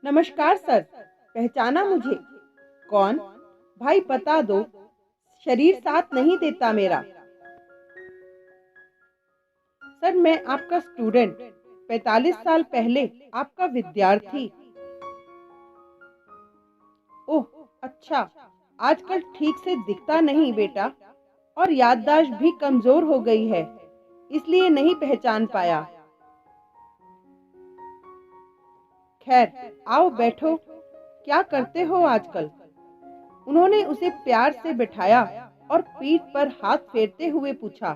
नमस्कार सर। पहचाना मुझे? कौन? भाई बता दो, शरीर साथ नहीं देता मेरा। सर मैं आपका स्टूडेंट, 45 साल पहले आपका विद्यार्थी। ओह अच्छा, आजकल ठीक से दिखता नहीं बेटा, और याददाश्त भी कमजोर हो गई है, इसलिए नहीं पहचान पाया। खैर, आओ बैठो। क्या करते हो आजकल? उन्होंने उसे प्यार से बिठाया और पीठ पर हाथ फेरते हुए पूछा।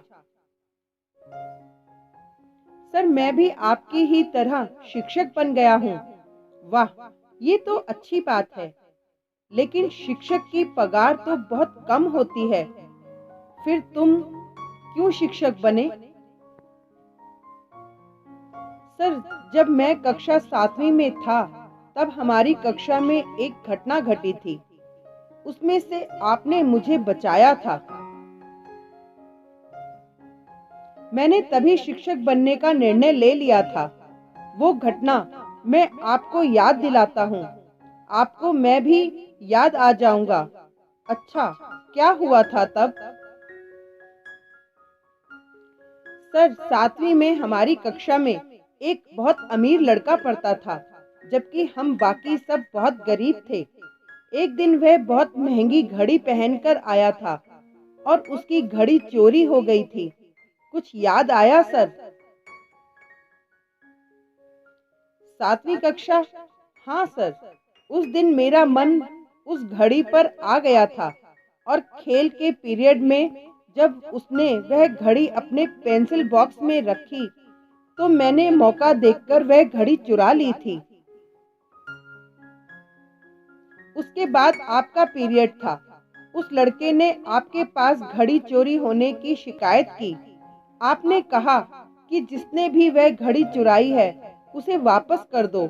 सर मैं भी आपकी ही तरह शिक्षक बन गया हूँ। वाह, ये तो अच्छी बात है, लेकिन शिक्षक की पगार तो बहुत कम होती है। फिर तुम क्यों शिक्षक बने? सर जब मैं कक्षा 7वीं में था, तब हमारी कक्षा में एक घटना घटी थी। उसमें से आपने मुझे बचाया था। मैंने तभी शिक्षक बनने का निर्णय ले लिया था। वो घटना मैं आपको याद दिलाता हूँ। आपको मैं भी याद आ जाऊंगा। अच्छा, क्या हुआ था तब? सर 7वीं में हमारी कक्षा में एक बहुत अमीर लड़का पढ़ता था, जबकि हम बाकी सब बहुत गरीब थे। एक दिन वह बहुत महंगी घड़ी पहनकर आया था और उसकी घड़ी चोरी हो गई थी। कुछ याद आया सर? 7वीं कक्षा? हाँ सर, उस दिन मेरा मन उस घड़ी पर आ गया था, और खेल के पीरियड में जब उसने वह घड़ी अपने पेंसिल बॉक्स में रखी, तो मैंने मौका देखकर वह घड़ी चुरा ली थी। उसके बाद आपका पीरियड था। उस लड़के ने आपके पास घड़ी चोरी होने की शिकायत की। आपने कहा कि जिसने भी वह घड़ी चुराई है, उसे वापस कर दो।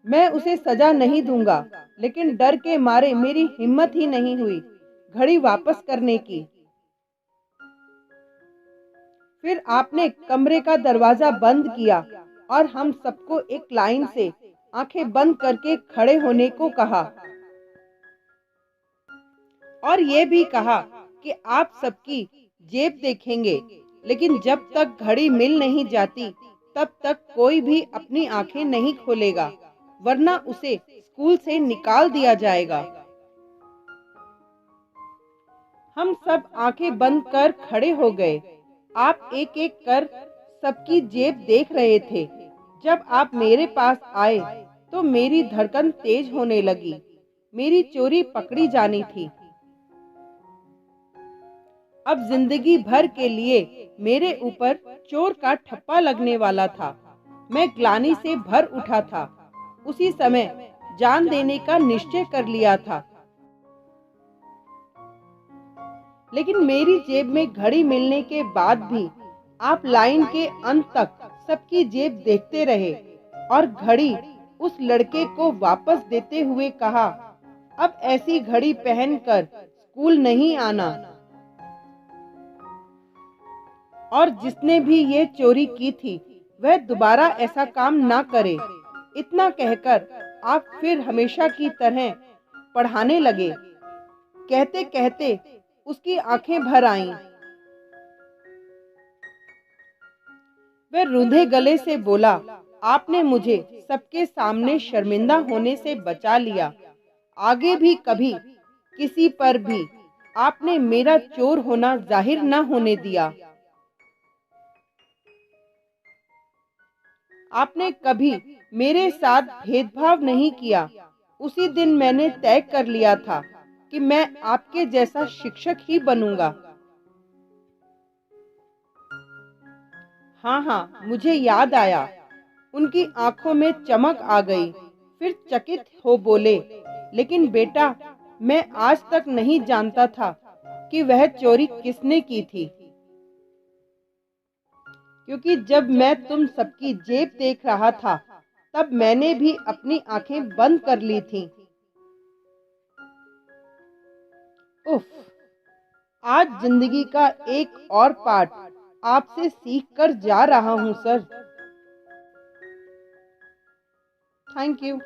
मैं उसे सजा नहीं दूंगा, लेकिन डर के मारे मेरी हिम्मत ही नहीं हुई घड़ी वापस करने की। फिर आपने कमरे का दरवाजा बंद किया और हम सबको एक लाइन से आंखें बंद करके खड़े होने को कहा, और ये भी कहा कि आप सबकी जेब देखेंगे, लेकिन जब तक घड़ी मिल नहीं जाती, तब तक कोई भी अपनी आंखें नहीं खोलेगा, वरना उसे स्कूल से निकाल दिया जाएगा। हम सब आंखें बंद कर खड़े हो गए। आप एक एक कर सबकी जेब देख रहे थे। जब आप मेरे पास आए, तो मेरी धड़कन तेज होने लगी। मेरी चोरी पकड़ी जानी थी। अब जिंदगी भर के लिए मेरे ऊपर चोर का ठप्पा लगने वाला था। मैं ग्लानि से भर उठा था। उसी समय जान देने का निश्चय कर लिया था। लेकिन मेरी जेब में घड़ी मिलने के बाद भी आप लाइन के अंत तक सबकी जेब देखते रहे और घड़ी उस लड़के को वापस देते हुए कहा, अब ऐसी घड़ी पहनकर स्कूल नहीं आना, और जिसने भी ये चोरी की थी वह दोबारा ऐसा काम ना करे। इतना कहकर आप फिर हमेशा की तरह पढ़ाने लगे। कहते कहते उसकी आंखें भर आईं। वह रूंधे गले से बोला, आपने मुझे सबके सामने शर्मिंदा होने से बचा लिया। आगे भी कभी किसी पर भी आपने मेरा चोर होना जाहिर न होने दिया। आपने कभी मेरे साथ भेदभाव नहीं किया। उसी दिन मैंने तय कर लिया था कि मैं आपके जैसा शिक्षक ही बनूंगा। हाँ हाँ, मुझे याद आया। उनकी आंखों में चमक आ गई। फिर चकित हो बोले, लेकिन बेटा, मैं आज तक नहीं जानता था कि वह चोरी किसने की थी, क्योंकि जब मैं तुम सबकी जेब देख रहा था, तब मैंने भी अपनी आंखें बंद कर ली थीं। उफ, आज जिंदगी का एक और पाठ आपसे सीख कर जा रहा हूँ सर। Thank you.